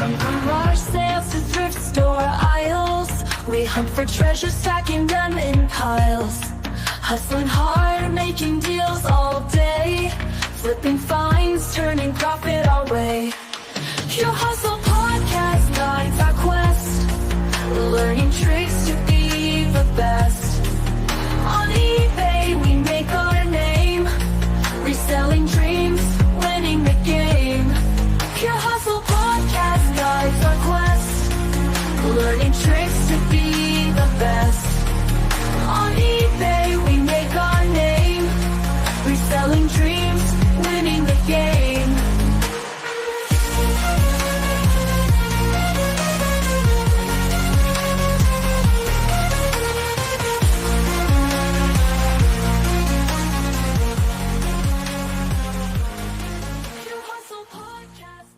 From garage sales to thrift store aisles, we hunt for treasures, stacking them in piles. Hustling hard, making deals all day, flipping finds, turning profit our way. Pure Hustle Podcast guides our quest, learning tricks to be the best. On eBay we make our name, reselling dreams, winning the game. Pure Hustle Podcast guides our quest, learning tricks to be the best. On eBay we make our name, reselling dreams, winning the game. Pure Hustle Podcast.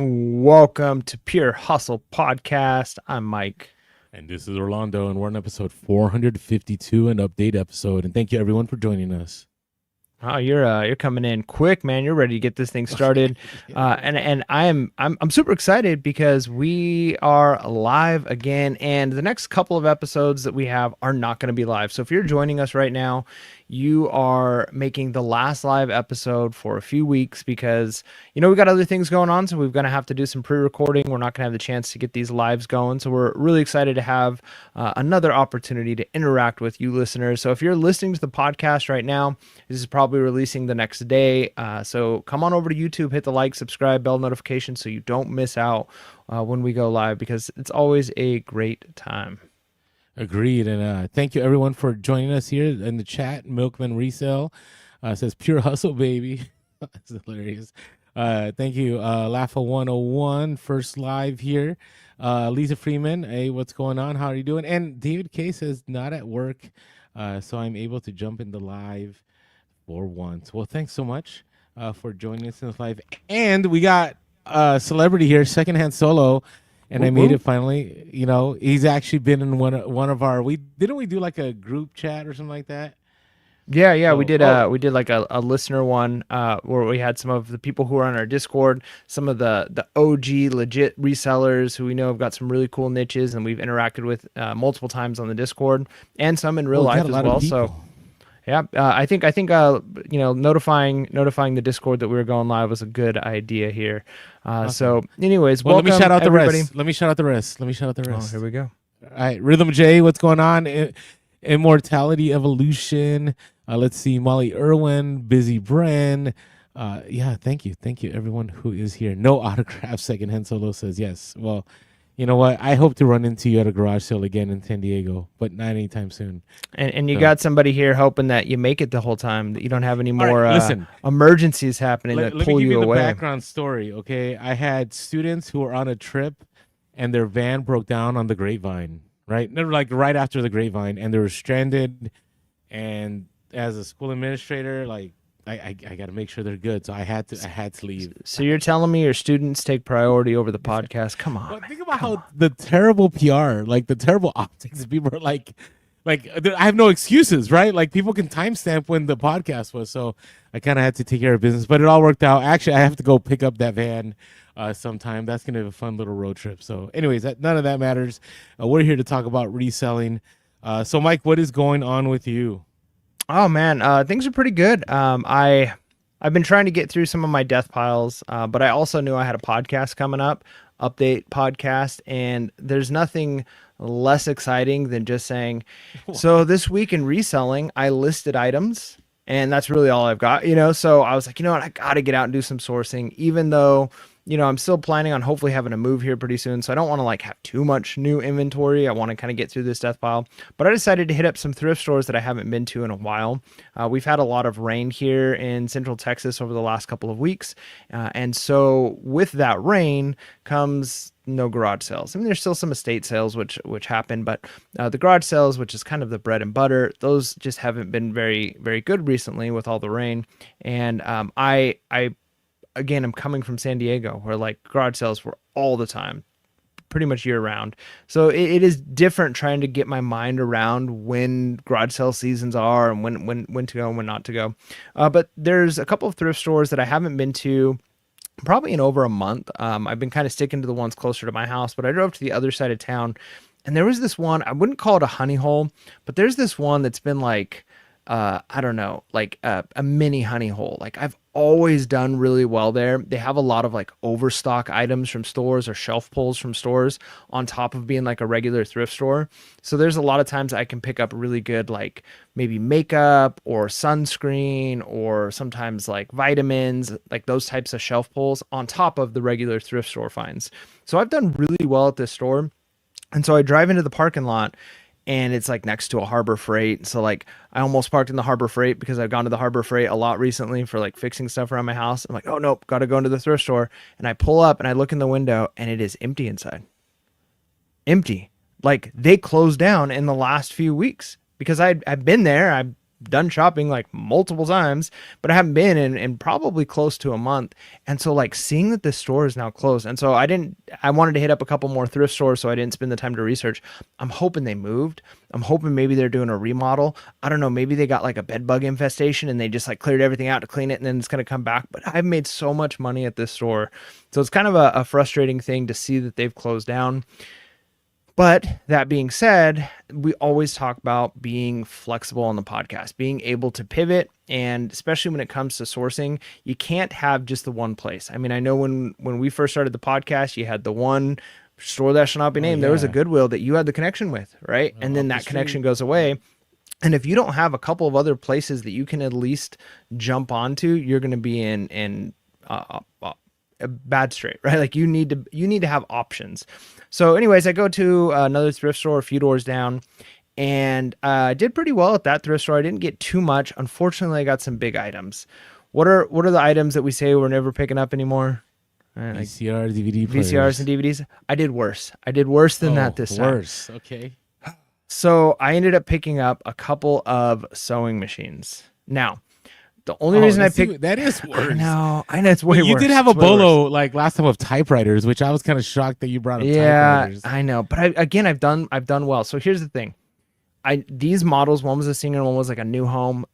Welcome to Pure Hustle Podcast. I'm Mike. And this is Orlando, and we're on episode 452, an update episode. And thank you, everyone, for joining us. Oh, you're coming in quick, man. You're ready to get this thing started. And I'm super excited because we are live again, and the next couple of episodes that we have are not going to be live. So if you're joining us right now, you are making the last live episode for a few weeks because, we got other things going on. So we're going to have to do some pre-recording. We're not going to have the chance to get these lives going. So we're really excited to have another opportunity to interact with you listeners. So if you're listening to the podcast right now, this is probably releasing the next day. So come on over to YouTube, hit the like, subscribe, bell notification so you don't miss out when we go live, because it's always a great time. Agreed. And thank you, everyone, for joining us here in the chat. Milkman Resell says, Pure Hustle, baby. That's hilarious. Thank you, Laffa 101, first live here. Lisa Freeman, hey, what's going on? How are you doing? And David K says, not at work, so I'm able to jump in the live for once. Well, thanks so much for joining us in this live. And we got a celebrity here, Secondhand Solo. And I made it finally. He's actually been in one of our. Didn't we do like a group chat or something like that? Yeah, we did. We did like a listener one where we had some of the people who are on our Discord, some of the OG legit resellers who we know have got some really cool niches, and we've interacted with multiple times on the Discord, and some in real life as well. So. Yeah, I think notifying the Discord that we were going live was a good idea here. Awesome. So, anyways, well, welcome, let me shout out everybody. Let me shout out the rest. Oh, here we go. All right, Rhythm J, what's going on? Immortality Evolution. Let's see, Molly Irwin, Busy Bren. Thank you, everyone who is here. No autograph. Secondhand Solo says yes. Well, you know what? I hope to run into you at a garage sale again in San Diego, but not anytime soon. And you got somebody here hoping that you make it the whole time, that you don't have any more listen, emergencies happening that pull you away. Let me give you the background story, okay? I had students who were on a trip, and their van broke down on the Grapevine, right? They're like right after the Grapevine, and they were stranded. And as a school administrator, like, I got to make sure they're good, so I had to leave. So you're telling me your students take priority over the podcast? Come on. Well, think about how the terrible PR, like the terrible optics, people are like I have no excuses, right? Like people can timestamp when the podcast was, so I kind of had to take care of business, but it all worked out. Actually, I have to go pick up that van sometime. That's gonna be a fun little road trip. So, anyways, none of that matters. We're here to talk about reselling. So, Mike, what is going on with you? Oh man, things are pretty good. I've been trying to get through some of my death piles, but I also knew I had a podcast coming up, update podcast, and there's nothing less exciting than just saying, so this week in reselling, I listed items, and that's really all I've got, So I was like, you know what, I got to get out and do some sourcing, even though I'm still planning on hopefully having a move here pretty soon. So I don't want to like have too much new inventory. I want to kind of get through this death pile, but I decided to hit up some thrift stores that I haven't been to in a while. We've had a lot of rain here in Central Texas over the last couple of weeks. And so with that rain comes no garage sales. I mean, there's still some estate sales, which happen, but the garage sales, which is kind of the bread and butter, those just haven't been very, very good recently with all the rain. And again, I'm coming from San Diego where like garage sales were all the time, pretty much year round. So it is different trying to get my mind around when garage sale seasons are and when to go and when not to go. But there's a couple of thrift stores that I haven't been to probably in over a month. I've been kind of sticking to the ones closer to my house, but I drove to the other side of town and there was this one, I wouldn't call it a honey hole, but there's this one that's been like, I don't know, like a mini honey hole. Like I've always done really well there. They have a lot of like overstock items from stores or shelf pulls from stores on top of being like a regular thrift store. So there's a lot of times I can pick up really good, like maybe makeup or sunscreen or sometimes like vitamins, like those types of shelf pulls on top of the regular thrift store finds. So I've done really well at this store. And so I drive into the parking lot and it's like next to a Harbor Freight. So like I almost parked in the Harbor Freight because I've gone to the Harbor Freight a lot recently for like fixing stuff around my house. I'm like, oh nope, got to go into the thrift store. And I pull up and I look in the window and it is empty inside. Empty. Like they closed down in the last few weeks because I've been there. I've done shopping like multiple times, but I haven't been in probably close to a month. And so like seeing that this store is now closed. And so I wanted to hit up a couple more thrift stores. So I didn't spend the time to research. I'm hoping they moved. I'm hoping maybe they're doing a remodel. I don't know. Maybe they got like a bed bug infestation and they just like cleared everything out to clean it and then it's going to come back. But I've made so much money at this store. So it's kind of a frustrating thing to see that they've closed down. But that being said, we always talk about being flexible on the podcast, being able to pivot. And especially when it comes to sourcing, you can't have just the one place. I mean, I know when we first started the podcast, you had the one store that shall not be named. There was a Goodwill that you had the connection with, right? And then that connection goes away. And if you don't have a couple of other places that you can at least jump onto, you're going to be in a bad strait, right? Like you need to have options. So anyways, I go to another thrift store a few doors down and I did pretty well at that thrift store. I didn't get too much. Unfortunately, I got some big items. What are the items that we say we're never picking up anymore? VCR, DVD players. VCRs and DVDs. I did worse. I did worse than that this time. Worse. Okay. So I ended up picking up a couple of sewing machines. Now, the only reason I picked that is worse. I know it's way worse. You did have a Bolo like last time of typewriters, which I was kind of shocked that you brought up. Typewriters. I know, but I've done well. So here's the thing. These models, one was a Singer, one was like a New Home.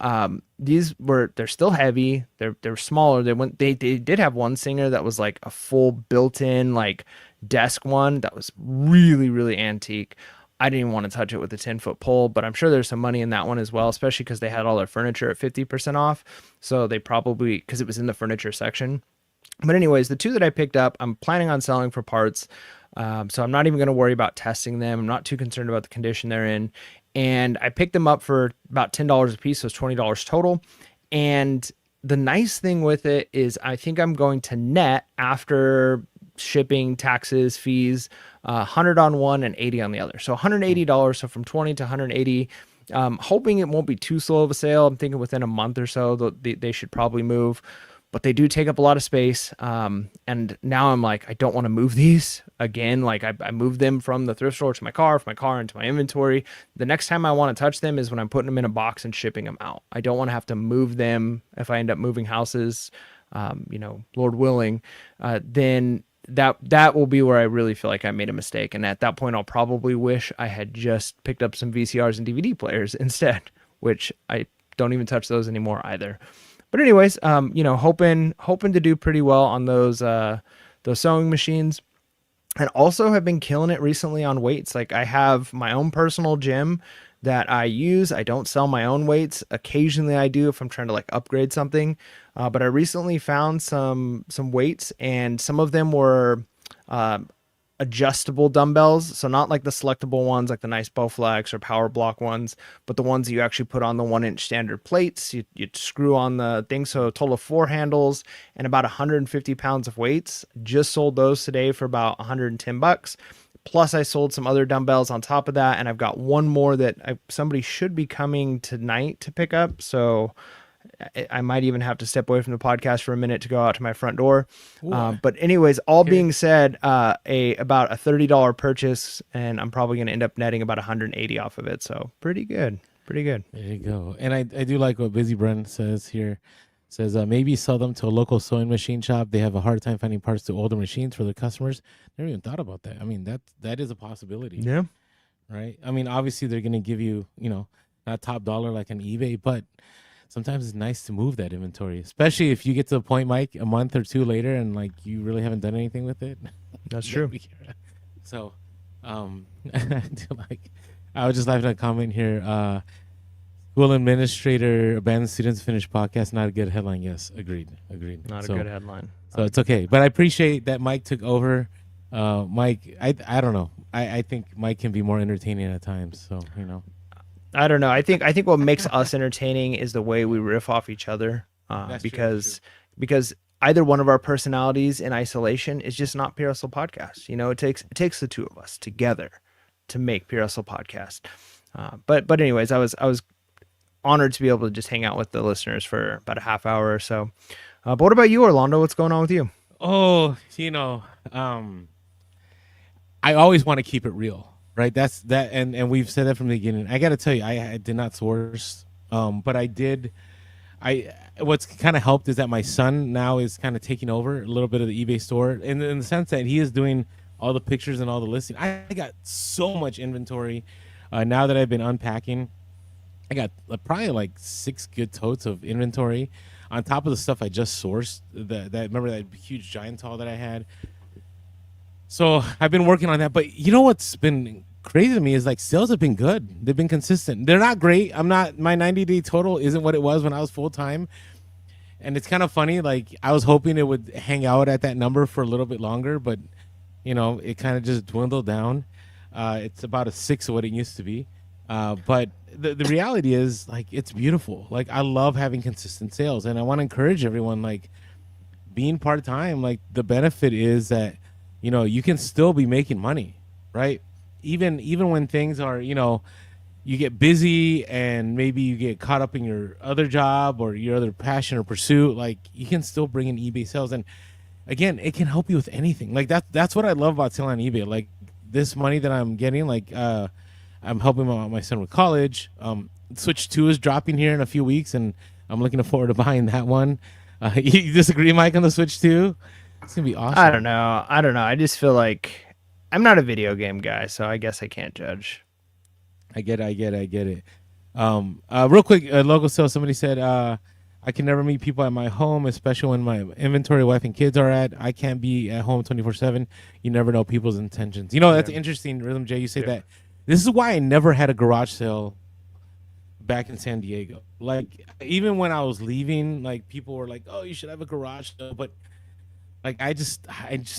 They're still heavy. They're smaller. They did have one Singer that was like a full built-in like desk one that was really, really antique. I didn't even want to touch it with a 10-foot pole, but I'm sure there's some money in that one as well, especially because they had all their furniture at 50% off. So they probably, because it was in the furniture section. But anyways, the two that I picked up, I'm planning on selling for parts. So I'm not even going to worry about testing them. I'm not too concerned about the condition they're in. And I picked them up for about $10 a piece, so it's $20 total. And the nice thing with it is I think I'm going to net after shipping, taxes, fees, 100 on one and 80 on the other. So $180. So from 20 to 180. Hoping it won't be too slow of a sale. I'm thinking within a month or so they should probably move, but they do take up a lot of space. And now I'm like, I don't want to move these again. Like I moved them from the thrift store to my car, from my car into my inventory. The next time I want to touch them is when I'm putting them in a box and shipping them out. I don't want to have to move them if I end up moving houses, Lord willing, then that will be where I really feel like I made a mistake. And at that point, I'll probably wish I had just picked up some VCRs and DVD players instead, which I don't even touch those anymore either. But anyways, hoping to do pretty well on those sewing machines, and also have been killing it recently on weights. Like I have my own personal gym that I use. I don't sell my own weights. Occasionally I do if I'm trying to like upgrade something. But I recently found some weights, and some of them were adjustable dumbbells. So not like the selectable ones, like the nice Bowflex or Power Block ones, but the ones that you actually put on the 1-inch standard plates. You screw on the thing. So a total of 4 handles and about 150 pounds of weights. Just sold those today for about $110. Plus I sold some other dumbbells on top of that. And I've got one more that somebody should be coming tonight to pick up. So I might even have to step away from the podcast for a minute to go out to my front door. But anyways, all being said, about a $30 purchase, and I'm probably going to end up netting about 180 off of it. So pretty good. There you go. And I do like what Busy Brent says here. Says maybe sell them to a local sewing machine shop. They have a hard time finding parts to older machines for their customers. Never even thought about that. I mean, that is a possibility. Yeah. Right. I mean, obviously they're gonna give you, not top dollar like an eBay, but sometimes it's nice to move that inventory, especially if you get to the point, Mike, a month or two later, and like you really haven't done anything with it. That's true. So, like, I was just laughing at a comment here. School administrator abandoned students finish podcast. Not a good headline. Yes, agreed. Not a good headline. So it's okay. But I appreciate that Mike took over. Mike, I don't know. I think Mike can be more entertaining at times. So, I don't know. I think what makes us entertaining is the way we riff off each other. Because either one of our personalities in isolation is just not Pure Hustle Podcast. It takes the two of us together to make Pure Hustle Podcast. But anyways, I was honored to be able to just hang out with the listeners for about a half hour or so. But what about you, Orlando? What's going on with you? Oh, I always want to keep it real, right? That's that, and we've said that from the beginning. I got to tell you, I did not source, but I did. What's kind of helped is that my son now is kind of taking over a little bit of the eBay store, in the sense that he is doing all the pictures and all the listing. I got so much inventory now that I've been unpacking. I got probably like 6 good totes of inventory on top of the stuff I just sourced. Remember that huge giant haul that I had. So I've been working on that. But you know what's been crazy to me is like sales have been good. They've been consistent. They're not great. My 90-day total isn't what it was when I was full time. And it's kind of funny. Like I was hoping it would hang out at that number for a little bit longer, but it kind of just dwindled down. It's about a 6 of what it used to be. But the reality is like it's beautiful. Like I love having consistent sales, and I want to encourage everyone, like being part-time, like the benefit is that you can still be making money, right? Even when things are, you get busy and maybe you get caught up in your other job or your other passion or pursuit, like you can still bring in eBay sales. And again, it can help you with anything. Like that's what I love about selling on eBay. Like this money that I'm getting, like I'm helping my son with college. Switch 2 is dropping here in a few weeks, and I'm looking forward to buying that one. You disagree, Mike, on the Switch 2? It's going to be awesome. I don't know. I just feel like I'm not a video game guy, so I guess I can't judge. I get it. Real quick, local sales. Somebody said, I can never meet people at my home, especially when my inventory, wife, and kids are at. I can't be at home 24/7. You never know people's intentions. That's interesting, Rhythm J. You say that. This is why I never had a garage sale back in San Diego. Like, even when I was leaving, like, people were like, oh, you should have a garage sale. But, like, I just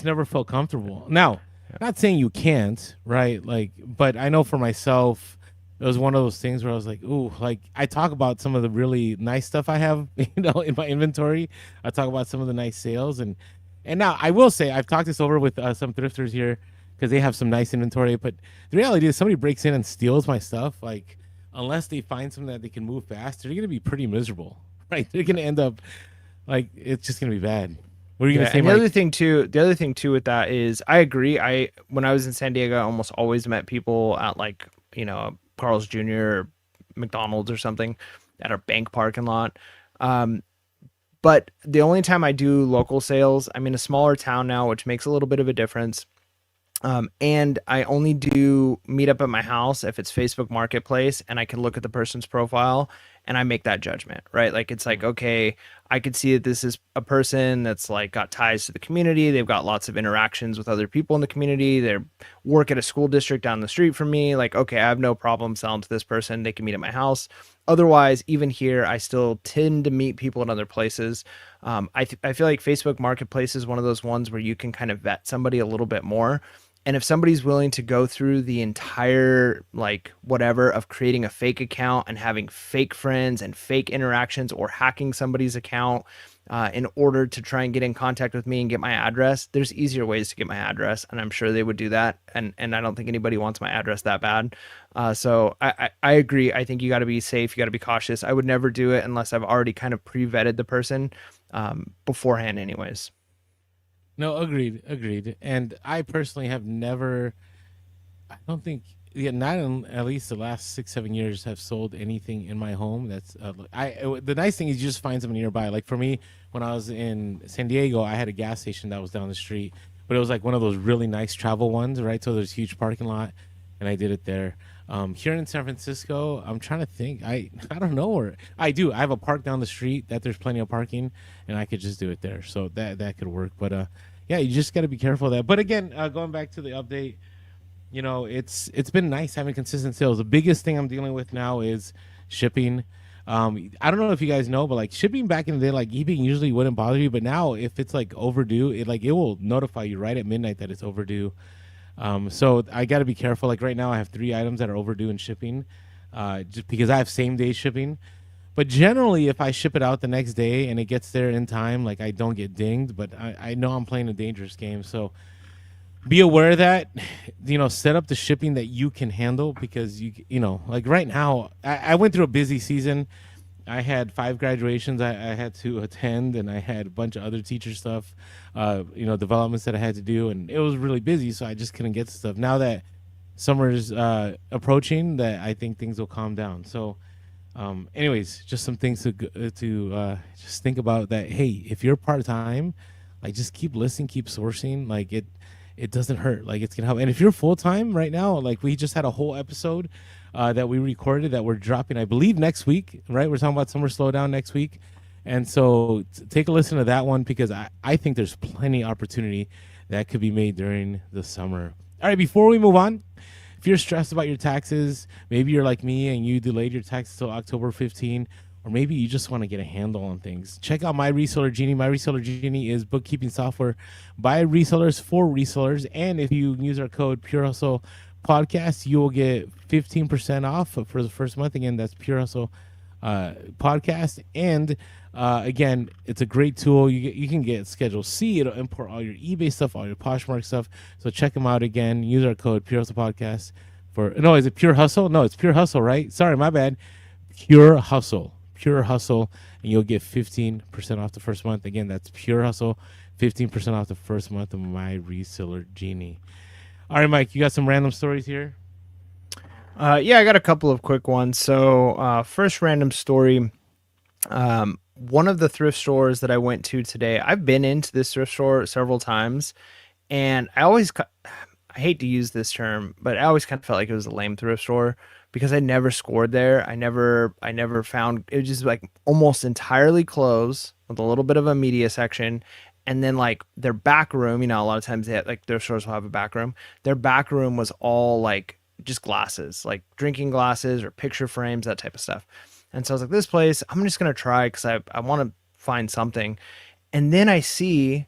never felt comfortable. Now, not saying you can't, right? Like, but I know for myself, it was one of those things where I was like, ooh, like, I talk about some of the really nice stuff I have, in my inventory. I talk about some of the nice sales. And now, I will say, I've talked this over with some thrifters here, because they have some nice inventory. But the reality is somebody breaks in and steals my stuff, like, unless they find something that they can move fast, they're going to be pretty miserable, right? They're going to end up, like, it's just going to be bad. What are you going to say, Mike? The other thing too with that is I agree. When I was in San Diego, I almost always met people at like, Carl's Jr. or McDonald's or something at our bank parking lot. But the only time I do local sales, I'm in a smaller town now, which makes a little bit of a difference. And I only do meet up at my house if it's Facebook Marketplace and I can look at the person's profile and I make that judgment, right? Like, it's like, okay, I could see that this is a person that's like got ties to the community. They've got lots of interactions with other people in the community. They work at a school district down the street from me. Like, okay, I have no problem selling to this person. They can meet at my house. Otherwise, even here, I still tend to meet people in other places. I feel like Facebook Marketplace is one of those ones where you can kind of vet somebody a little bit more. And if somebody's willing to go through the entire, like, whatever of creating a fake account and having fake friends and fake interactions or hacking somebody's account in order to try and get in contact with me and get my address, there's easier ways to get my address. And I'm sure they would do that. And I don't think anybody wants my address that bad. So I agree. I think you got to be safe. You got to be cautious. I would never do it unless I've already kind of pre-vetted the person beforehand anyways. No, agreed. And I personally have never, I don't think yeah, not in at least the last 6-7 years have sold anything in my home. That's the nice thing is you just find something nearby. Like for me, when I was in San Diego, I had a gas station that was down the street, but it was like one of those really nice travel ones, right? So there's a huge parking lot, and I did it there. Here in San Francisco, I'm trying to think. I don't know where I do. I have a park down the street that there's plenty of parking, and I could just do it there. So that could work. But yeah, you just got to be careful of that. But again, going back to the update, you know, it's been nice having consistent sales. The biggest thing I'm dealing with now is shipping. I don't know if you guys know, but like shipping back in the day, like eBay usually wouldn't bother you, but now if it's like overdue, it will notify you right at midnight that it's overdue. So I got to be careful. Like right now, I have 3 items that are overdue in shipping, just because I have same day shipping. But generally, if I ship it out the next day and it gets there in time, like I don't get dinged. But I know I'm playing a dangerous game, so be aware that, you know, set up the shipping that you can handle, because you know, like right now, I went through a busy season. I had 5 graduations I had to attend, and I had a bunch of other teacher stuff, you know, developments that I had to do, and it was really busy, so I just couldn't get to stuff. Now that summer's approaching, that I think things will calm down. So, anyways, just some things to just think about. That hey, if you're part time, like just keep listening, keep sourcing. Like it doesn't hurt. Like it's gonna help. And if you're full time right now, like we just had a whole episode that we recorded that we're dropping, I believe, next week, right? We're talking about summer slowdown next week. And so take a listen to that one, because I think there's plenty of opportunity that could be made during the summer. All right, before we move on, if you're stressed about your taxes, maybe you're like me and you delayed your taxes till October 15, or maybe you just want to get a handle on things, check out My Reseller Genie. My Reseller Genie is bookkeeping software by resellers for resellers. And if you use our code Pure Hustle Podcast, you will get 15% off for the first month. Again, that's Pure Hustle Podcast. And again, it's a great tool. You can get Schedule C. It'll import all your eBay stuff, all your Poshmark stuff. So check them out again. Use our code Pure Hustle Podcast is it Pure Hustle? No, it's Pure Hustle, right? Sorry, my bad. Pure Hustle, and you'll get 15% off the first month. Again, that's Pure Hustle, 15% off the first month of My Reseller Genie. All right, Mike, you got some random stories here? Yeah, I got a couple of quick ones. So first random story, one of the thrift stores that I went to today, I've been into this thrift store several times, and I hate to use this term, but I always kind of felt like it was a lame thrift store, because I never scored there. I never found, it was just like almost entirely closed with a little bit of a media section. And then like their back room, you know, a lot of times they have, like their stores will have a back room. Their back room was all like just glasses, like drinking glasses or picture frames, that type of stuff. And so I was like, this place, I'm just going to try, because I want to find something. And then I see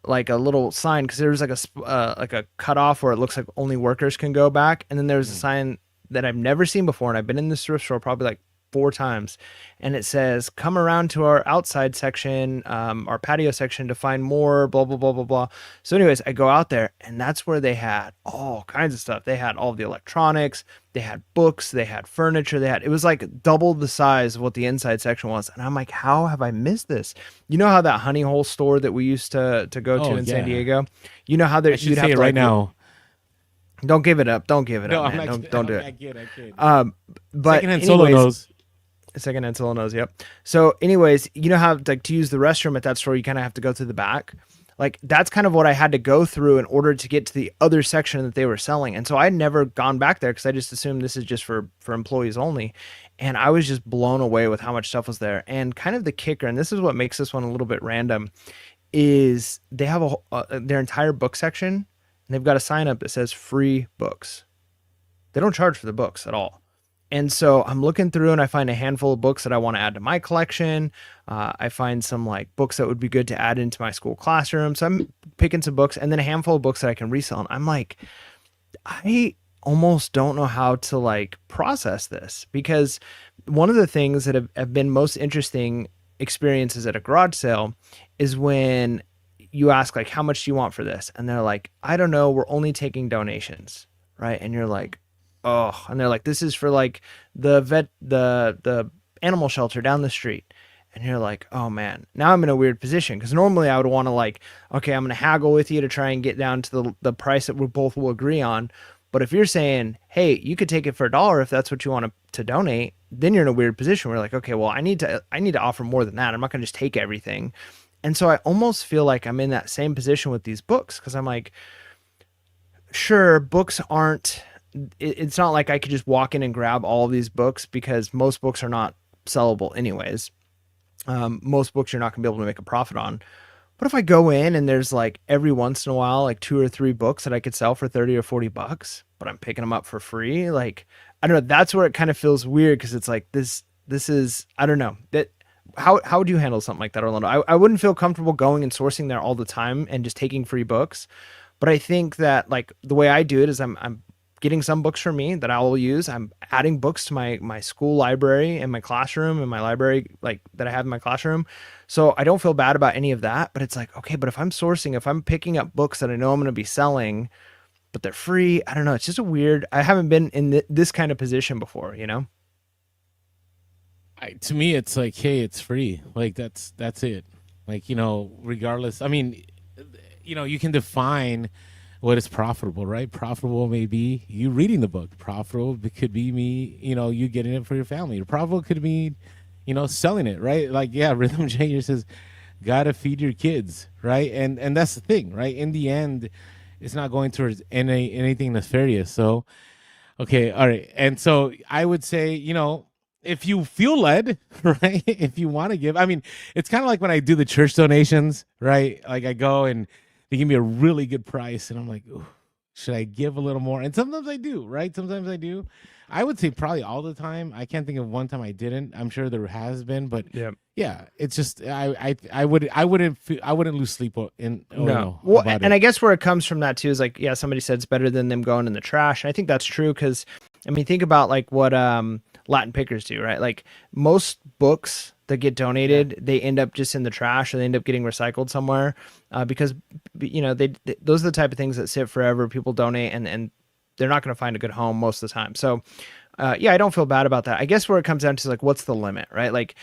like a little sign, because there was like a cutoff where it looks like only workers can go back. And then there's a sign that I've never seen before. And I've been in this thrift store probably like 4 times, and it says, come around to our outside section, our patio section, to find more blah blah blah blah blah. So anyways, I go out there, and that's where they had all kinds of stuff. They had all the electronics, they had books, they had furniture, it was like double the size of what the inside section was. And I'm like, how have I missed this? You know how that honey hole store that we used to go to in San Diego, you know how there, you'd have to right now. Don't give it up. Don't give it No, up, man. Don't do it. I kid. But Secondhand Solo knows. Secondhand Solo knows, yep. So anyways, you know how like to use the restroom at that store, you kind of have to go through the back. Like that's kind of what I had to go through in order to get to the other section that they were selling. And so I'd never gone back there, because I just assumed this is just for employees only. And I was just blown away with how much stuff was there. And kind of the kicker, and this is what makes this one a little bit random, is they have their entire book section, and they've got a sign up that says free books. They don't charge for the books at all. And so I'm looking through, and I find a handful of books that I want to add to my collection. I find some like books that would be good to add into my school classroom. So I'm picking some books, and then a handful of books that I can resell. And I'm like, I almost don't know how to like process this, because one of the things that have been most interesting experiences at a garage sale is when you ask like, how much do you want for this? And they're like, I don't know, we're only taking donations. Right. And you're like, oh, and they're like, this is for like the animal shelter down the street. And you're like, oh man, now I'm in a weird position, because normally I would want to like, okay, I'm going to haggle with you to try and get down to the price that we both will agree on. But if you're saying, hey, you could take it for $1 if that's what you want to donate, then you're in a weird position where you're like, okay, well, I need to offer more than that. I'm not going to just take everything. And so I almost feel like I'm in that same position with these books, because I'm like, sure, books aren't, it's not like I could just walk in and grab all of these books, because most books are not sellable anyways. Most books you're not gonna be able to make a profit on. But if I go in and there's like every once in a while, like 2 or 3 books that I could sell for 30 or 40 bucks, but I'm picking them up for free. Like, I don't know. That's where it kind of feels weird. Cause it's like, this is, I don't know that, how would you handle something like that, Orlando? I wouldn't feel comfortable going and sourcing there all the time and just taking free books. But I think that like the way I do it is I'm getting some books for me that I will use. I'm adding books to my school library and my classroom and my library, like that I have in my classroom. So I don't feel bad about any of that, but it's like, okay, but if I'm picking up books that I know I'm going to be selling, but they're free, I don't know. It's just a weird, I haven't been in this kind of position before, you know? To me, it's like, hey, it's free. Like that's it. Like, regardless. I mean, you can define what is profitable, right? Profitable may be you reading the book. Profitable could be me, you getting it for your family. Profitable could be, selling it, right? Like, yeah, Rhythm J says, gotta feed your kids, right? And that's the thing, right? In the end, it's not going towards anything nefarious. So, okay, all right. And so I would say, if you feel led, right? If you want to give, I mean, it's kind of like when I do the church donations, right? Like I go and they give me a really good price, and I'm like, ooh, should I give a little more? And sometimes I do, right? Sometimes I do. I would say probably all the time. I can't think of one time I didn't. I'm sure there has been, but yeah, it's just I wouldn't lose sleep in. No. Well, and I guess where it comes from that too is like, yeah, somebody said it's better than them going in the trash. And I think that's true, because I mean, think about like what Latin pickers do, right? Like most books that get donated, they end up just in the trash, or they end up getting recycled somewhere, because those are the type of things that sit forever. People donate, and they're not going to find a good home most of the time. So yeah, I don't feel bad about that. I guess where it comes down to is like, what's the limit, right? Like,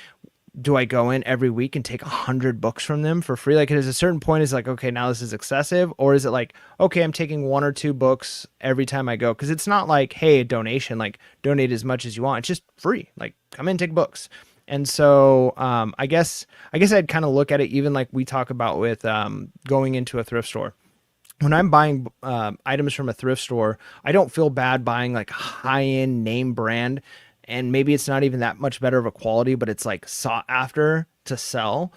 do I go in every week and take 100 books from them for free? Like, at a certain point, is like, okay, now this is excessive, or is it like, okay, I'm taking 1 or 2 books every time I go? Because it's not like, hey, a donation, like donate as much as you want. It's just free. Like, come in, take books. And so I guess I'd kind of look at it even like we talk about with going into a thrift store. When I'm buying items from a thrift store, I don't feel bad buying like high-end name brand, and maybe it's not even that much better of a quality, but it's like sought after to sell,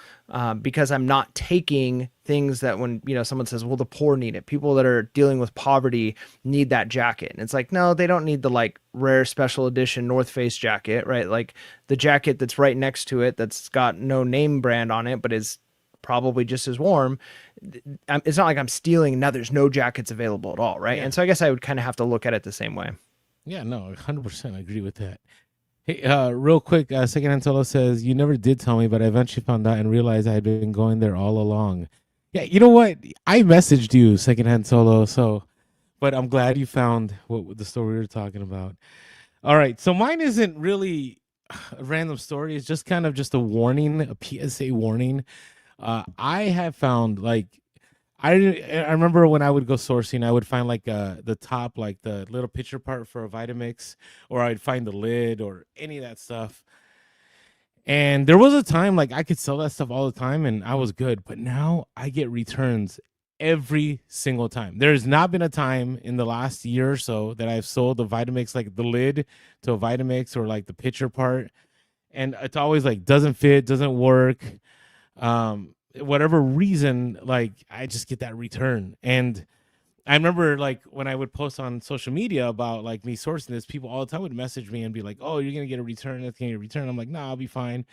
because I'm not taking things that when someone says, well, the poor need it, people that are dealing with poverty need that jacket, and it's like, no, they don't need the like rare special edition North Face jacket, right? Like the jacket that's right next to it that's got no name brand on it but is probably just as warm. It's not like I'm stealing, now there's no jackets available at all, right? Yeah. And so I guess I would kind of have to look at it the same way. Yeah, no, 100% I agree with that. Hey, real quick, Secondhand Solo says, you never did tell me, but I eventually found out and realized I had been going there all along. Yeah, you know what? I messaged you, Secondhand Solo, but I'm glad you found what the story we were talking about. All right, so mine isn't really a random story. It's just kind of just a warning, a PSA warning. I have found, like, I remember when I would go sourcing, I would find like the top, like the little pitcher part for a Vitamix, or I'd find the lid or any of that stuff. And there was a time like I could sell that stuff all the time and I was good, but now I get returns every single time. There's not been a time in the last year or so that I've sold a Vitamix, like the lid to a Vitamix, or like the pitcher part, and it's always like doesn't fit, doesn't work. Whatever reason, like I just get that return. And I remember like when I would post on social media about like me sourcing this, people all the time would message me and be like, oh, you're gonna get a return, that's gonna get a return. I'm like, nah, I'll be fine.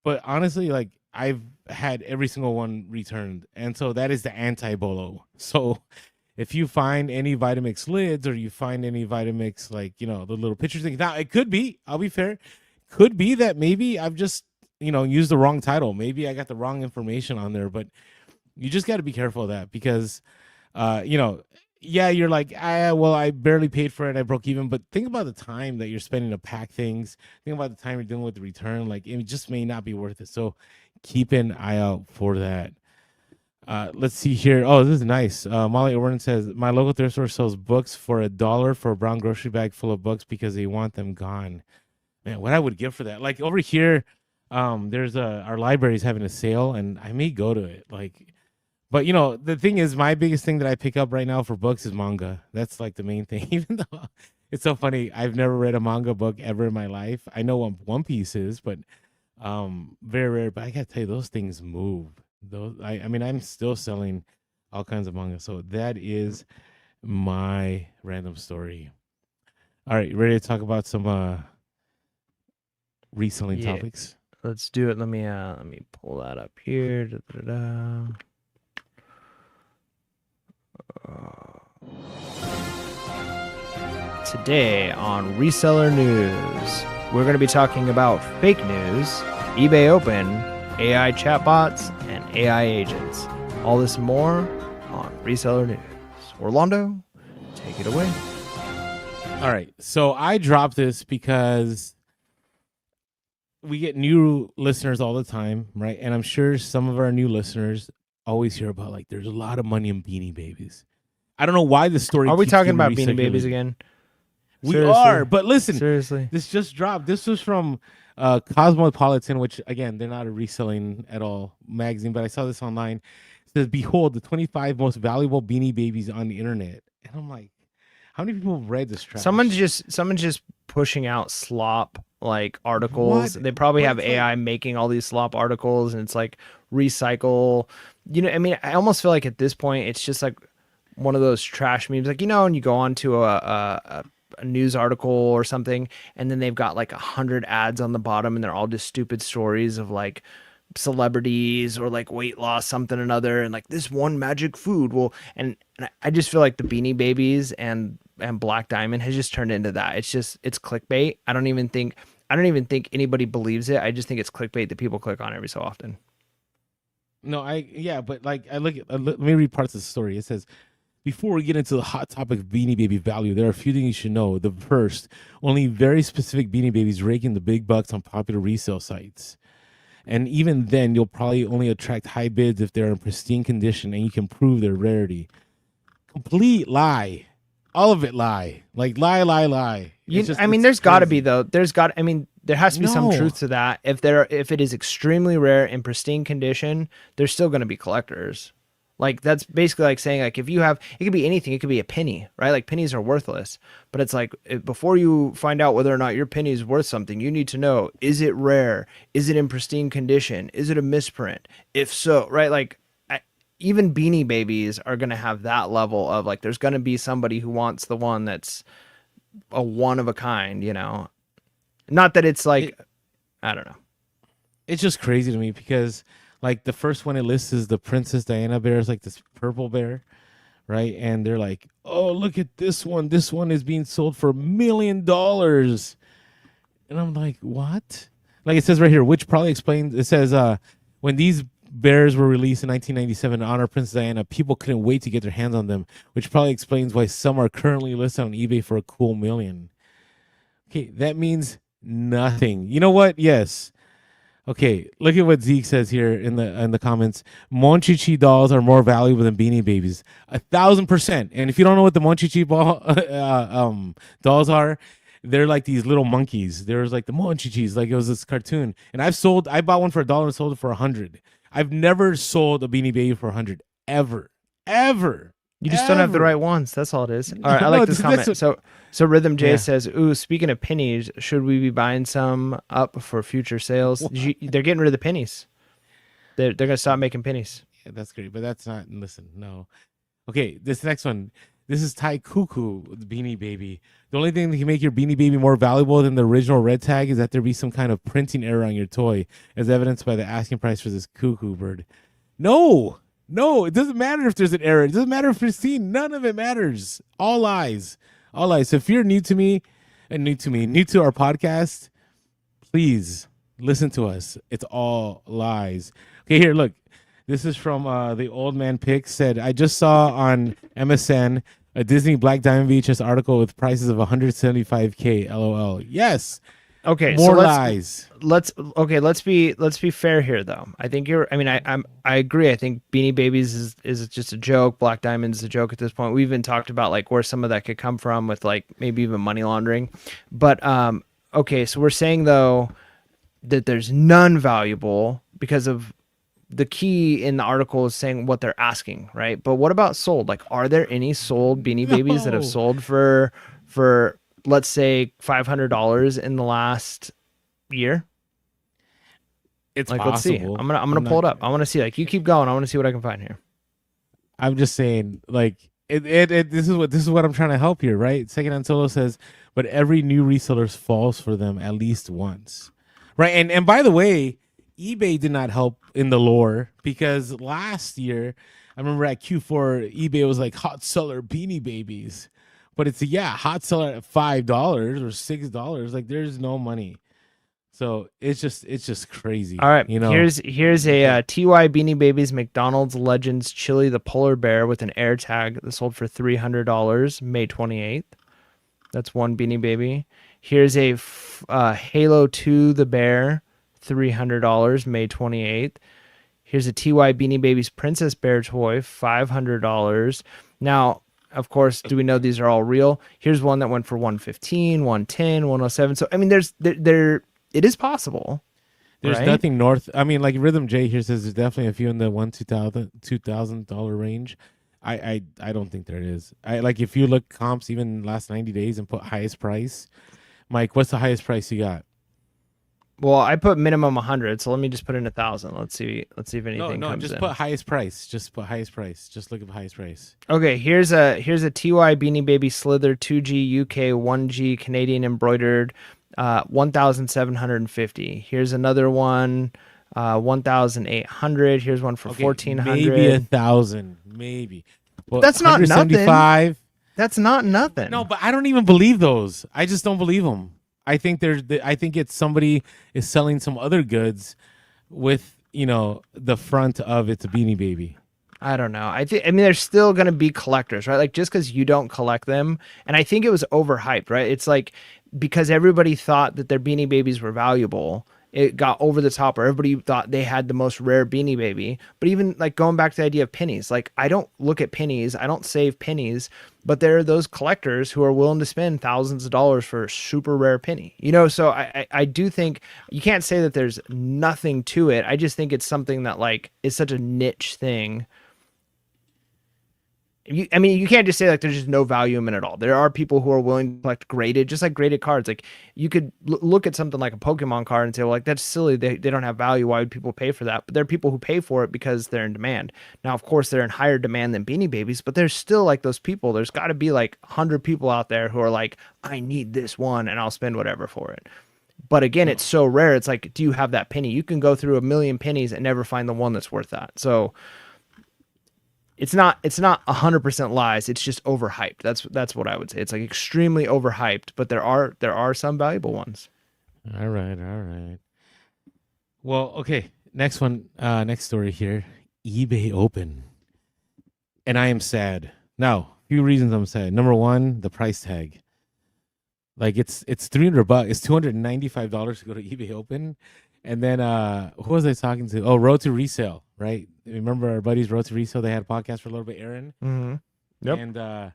But honestly, like I've had every single one returned, and so that is the anti-Bolo. So if you find any Vitamix lids, or you find any Vitamix, like the little picture thing, now it could be, I'll be fair, could be that maybe I've just use the wrong title. Maybe I got the wrong information on there, but you just got to be careful of that, because, yeah, you're like, well, I barely paid for it, I broke even. But think about the time that you're spending to pack things. Think about the time you're dealing with the return. Like, it just may not be worth it. So keep an eye out for that. Let's see here. Oh, this is nice. Molly Warren says my local thrift store sells books for $1 for a brown grocery bag full of books because they want them gone. Man, what I would give for that. Like over here, there's our library is having a sale, and I may go to it. Like, but the thing is, my biggest thing that I pick up right now for books is manga. That's like the main thing. Even though it's so funny, I've never read a manga book ever in my life. I know what One Piece is, but very rare. But I gotta tell you, those things move. Those, I mean, I'm still selling all kinds of manga. So that is my random story. All right, ready to talk about some reselling topics? Let's do it. Let me pull that up here. Today on Reseller News, we're going to be talking about fake news, eBay Open, AI chatbots, and AI agents. All this and more on Reseller News. Orlando, take it away. All right. So I dropped this because we get new listeners all the time, right? And I'm sure some of our new listeners always hear about, like, there's a lot of money in Beanie Babies. I don't know why the story. Are we keeps talking getting about Beanie recirculated. Babies again? We Seriously? are, but listen, Seriously. this just dropped. This was from Cosmopolitan, which again, they're not a reselling at all magazine, but I saw this online. It says, "Behold, the 25 most valuable Beanie Babies on the internet." And I'm like, how many people have read this trash? Someone's just pushing out slop like articles. What? They probably But have it's like- AI making all these slop articles, and it's like recycle. I mean, I almost feel like at this point it's just like one of those trash memes, like and you go on to a news article or something, and then they've got like 100 ads on the bottom, and they're all just stupid stories of like celebrities or like weight loss something or another, and like this one magic food will and I just feel like the Beanie Babies and Black Diamond has just turned into that. It's clickbait. I don't even think anybody believes it. I just think it's clickbait that people click on every so often. No, but like let me read parts of the story. It says, before we get into the hot topic of Beanie Baby value, there are a few things you should know. The first, only very specific Beanie Babies rake in the big bucks on popular resale sites. And even then, you'll probably only attract high bids if they're in pristine condition and you can prove their rarity. Complete lie. All of it lie. Like lie. There's got to be though. There has to be some No. truth to that. If it is extremely rare in pristine condition, there's still going to be collectors. Like that's basically like saying, like, if you have, it could be anything. It could be a penny, right? Like pennies are worthless, but it's like before you find out whether or not your penny is worth something, you need to know, is it rare? Is it in pristine condition? Is it a misprint? If so, right? Like even Beanie Babies are going to have that level of like, there's going to be somebody who wants the one that's a one of a kind, not that it's like, I don't know. It's just crazy to me because like the first one it lists is the Princess Diana bear, is like this purple bear, right? And they're like, oh, look at this one. This one is being sold for $1 million. And I'm like, what? Like it says right here, which probably explains, it says, when these bears were released in 1997 to honor Princess Diana, people couldn't wait to get their hands on them, which probably explains why some are currently listed on eBay for a cool $1 million. Okay, that means nothing. You know what? Yes. Okay, look at what Zeke says here in the comments. Monchichi dolls are more valuable than Beanie Babies. 1,000%. And if you don't know what the Monchichi dolls are, they're like these little monkeys. There's like the Monchichis, like it was this cartoon. And I bought one for $1 and sold it for $100. I've never sold a Beanie Baby for $100 ever. You just don't have the right ones. That's all it is. All right, I like this comment. So Rhythm J says, "Ooh, speaking of pennies, should we be buying some up for future sales?" They're getting rid of the pennies. They're gonna stop making pennies. Yeah, that's great, but that's not. Listen, no. Okay, this next one. This is Tai Cuckoo, the Beanie Baby. The only thing that can make your Beanie Baby more valuable than the original red tag is that there be some kind of printing error on your toy, as evidenced by the asking price for this cuckoo bird. No, it doesn't matter if there's an error. It doesn't matter if it's seen. None of it matters. All lies. All lies. So if you're new to me and new to our podcast, please listen to us. It's all lies. Okay, here, look. This is from the Old Man Pick. Said, I just saw on MSN a Disney Black Diamond VHS article with prices of $175K. LOL. Yes. Okay, so More lies. let's be fair here though. I think I agree. I think Beanie Babies is just a joke. Black Diamond is a joke at this point. We even talked about like where some of that could come from with like maybe even money laundering. But okay, so we're saying though that there's none valuable because of the key in the article is saying what they're asking, right? But what about sold? Like, are there any sold Beanie Babies that have No. sold for let's say $500 in the last year? It's Like, let's see. possible. I'm gonna pull it up. I want to see. Like, you keep going. I want to see what I can find here. I'm just saying, like, this is what I'm trying to help here, right? Secondhand Solo says, but every new reseller falls for them at least once, right? And by the way, eBay did not help in the lore because last year, I remember at Q4, eBay was like hot seller Beanie Babies, but it's hot seller at $5 or $6. Like, there's no money. So it's just crazy. All right, you know. here's a TY Beanie Babies McDonald's Legends Chili the Polar Bear with an air tag that sold for $300 May 28th. That's one Beanie Baby. Here's a Halo 2 the Bear, $300 May 28th. Here's a TY Beanie Babies Princess Bear toy, $500. Now, of course, do we know these are all real? Here's one that went for $115, $110, $107. So I mean, it is possible. There's right? nothing north. I mean, like Rhythm J here says, there's definitely a few in the $2,000 range. I don't think there is. I like if you look comps even last 90 days and put highest price. Mike, what's the highest price you got? Well, I put minimum 100, so let me just put in 1,000. Let's see if anything comes just in. put highest price. Just put highest price. Just look at highest price. Okay, here's a TY Beanie Baby Slither 2G UK 1G Canadian embroidered, 1,750. Here's another one, 1,800. Here's one for 1,400. Maybe 1,000. Maybe. Well, That's not nothing. That's not nothing. No, but I don't even believe those. I just don't believe them. I think it's somebody is selling some other goods with, the front of it's a Beanie Baby. I don't know. I mean, there's still going to be collectors, right? Like just because you don't collect them. And I think it was overhyped, right? It's like because everybody thought that their Beanie Babies were valuable, it got over the top where everybody thought they had the most rare Beanie Baby. But even like going back to the idea of pennies, like I don't look at pennies, I don't save pennies, but there are those collectors who are willing to spend thousands of dollars for a super rare penny, so I do think you can't say that there's nothing to it. I just think it's something that like is such a niche thing. You can't just say like there's just no value in it at all. There are people who are willing to collect graded, just like graded cards. Like you could look at something like a Pokemon card and say, well, like that's silly. They don't have value. Why would people pay for that? But there are people who pay for it because they're in demand. Now, of course, they're in higher demand than Beanie Babies, but there's still like those people. There's got to be like 100 people out there who are like, I need this one and I'll spend whatever for it. But again, it's so rare. It's like, do you have that penny? You can go through 1,000,000 pennies and never find the one that's worth that. So it's not 100% lies. It's just overhyped. That's what I would say. It's like extremely overhyped, but there are some valuable ones. All right. Well, okay. Next one. Next story here. eBay open, and I am sad. Now, a few reasons I'm sad. Number one, the price tag. Like it's $300. It's $295 to go to eBay open. And then who was I talking to? Oh, Road to Resale, right? Remember our buddies Road to Resale? They had a podcast for a little bit, Aaron. Mm-hmm. Yep. And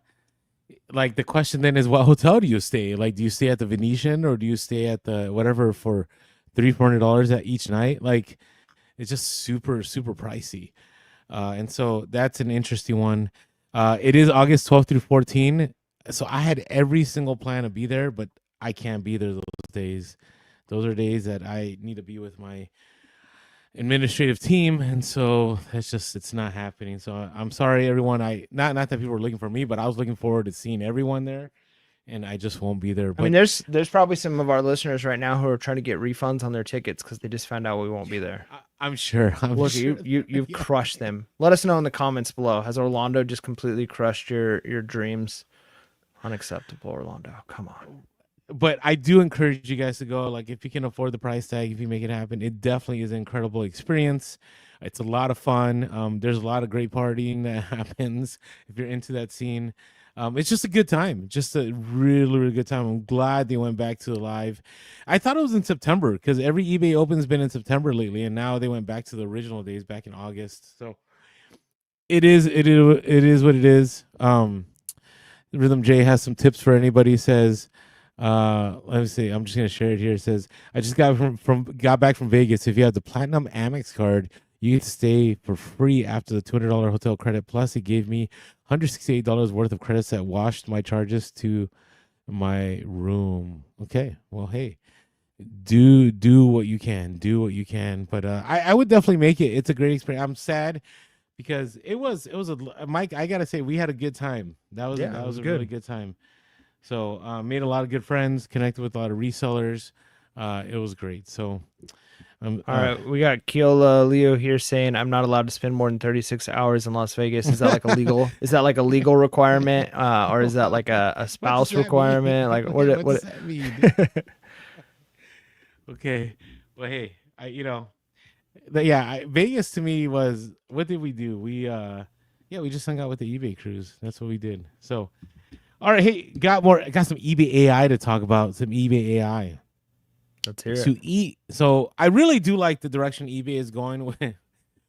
like the question then is, what hotel do you stay? Like, do you stay at the Venetian or do you stay at the whatever for $300-$400 at each night? Like, it's just super, super pricey. And so that's an interesting one. It is August 12th through 14th. So I had every single plan to be there, but I can't be there those days. Those are days that I need to be with my administrative team, and so it's not happening. So I'm sorry, everyone. Not that people were looking for me, but I was looking forward to seeing everyone there, and I just won't be there. But, I mean, there's probably some of our listeners right now who are trying to get refunds on their tickets because they just found out we won't be there. I'm sure. Look, you've crushed them. Let us know in the comments below. Has Orlando just completely crushed your dreams? Unacceptable, Orlando. Come on. But I do encourage you guys to go. Like, if you can afford the price tag, if you make it happen, it definitely is an incredible experience. It's a lot of fun. There's a lot of great partying that happens if you're into that scene. It's just a good time, just a really, really good time. I'm glad they went back to the live. I thought it was in September because every eBay Open's been in September lately, and now they went back to the original days back in August. So it is what it is. Rhythm J has some tips for anybody. Says, let me see. I'm just gonna share it here. It says, I just got back from Vegas. If you have the Platinum Amex card, you get to stay for free after the $200 hotel credit. Plus, it gave me $168 worth of credits that washed my charges to my room. Okay, well, hey, do what you can. Do what you can. But I would definitely make it. It's a great experience. I'm sad because it was Mike. I gotta say, we had a good time. That was a really good time. So made a lot of good friends, connected with a lot of resellers. It was great. So. All right, we got Keola Leo here saying I'm not allowed to spend more than 36 hours in Las Vegas. Is that like a legal? Is that like a legal requirement, or is that like a spouse requirement? Like what does that mean? Okay, well, hey, Vegas to me was, what did we do? We just hung out with the eBay crews. That's what we did. So, all right, hey, got some eBay AI to talk about. Some eBay AI. Let's hear it. So I really do like the direction eBay is going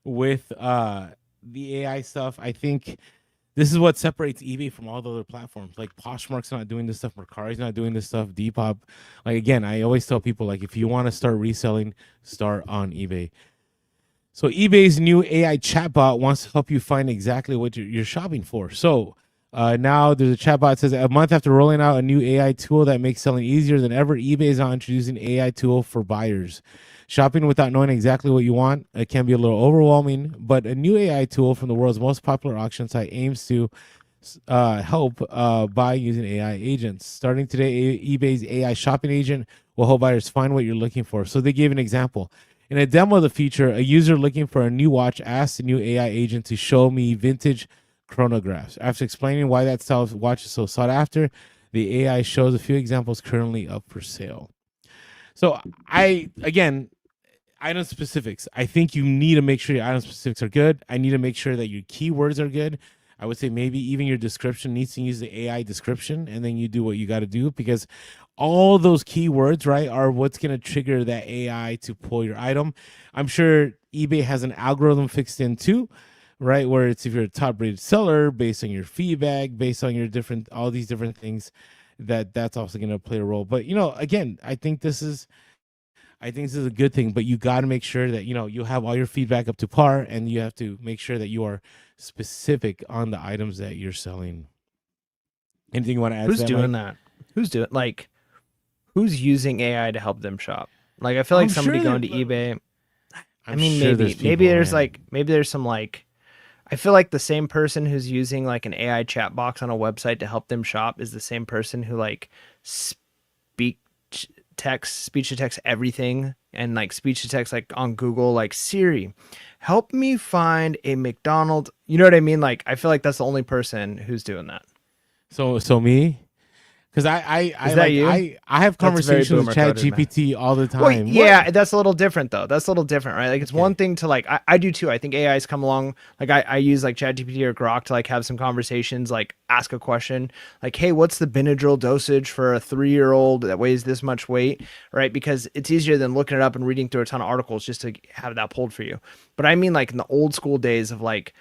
with the AI stuff. I think this is what separates eBay from all the other platforms. Like Poshmark's not doing this stuff, Mercari's not doing this stuff, Depop. Like, again, I always tell people, like, if you want to start reselling, start on eBay. So eBay's new AI chatbot wants to help you find exactly what you're shopping for. So now there's a chatbot that says, a month after rolling out a new AI tool that makes selling easier than ever, eBay is now introducing AI tool for buyers. Shopping without knowing exactly what you want, it can be a little overwhelming, but a new AI tool from the world's most popular auction site aims to help buy using AI agents. Starting today, eBay's AI shopping agent will help buyers find what you're looking for. So they gave an example. In a demo of the feature, a user looking for a new watch asked the new AI agent to show me vintage chronographs. After explaining why that style of watch is so sought after, the AI shows a few examples currently up for sale. So item specifics. I think you need to make sure your item specifics are good. I need to make sure that your keywords are good. I would say maybe even your description needs to use the AI description, and then you do what you got to do, because all those keywords, right, are what's going to trigger that AI to pull your item. I'm sure eBay has an algorithm fixed in too, right, where it's, if you're a top rated seller, based on your feedback, based on your all these different things, that's also going to play a role. But again, I think this is a good thing, but you got to make sure that you have all your feedback up to par, and you have to make sure that you are specific on the items that you're selling. Anything you want to add? Who's doing that? Who's using AI to help them shop? Like, I feel like somebody going to eBay. I mean, maybe there's some, like, I feel like the same person who's using like an AI chat box on a website to help them shop is the same person who like speech to text everything, and like speech to text like on Google, like, Siri, help me find a McDonald's. You know what I mean? Like, I feel like that's the only person who's doing that. So me? Because I have conversations with Chat GPT all the time. Well, yeah, that's a little different though. That's a little different, right? Like, it's one thing to like, I do too. I think AI has come along. Like, I use like Chat GPT or Grok to like have some conversations, like ask a question, like, hey, what's the Benadryl dosage for a 3-year-old that weighs this much weight, right? Because it's easier than looking it up and reading through a ton of articles just to have that pulled for you. But I mean, like in the old school days of like,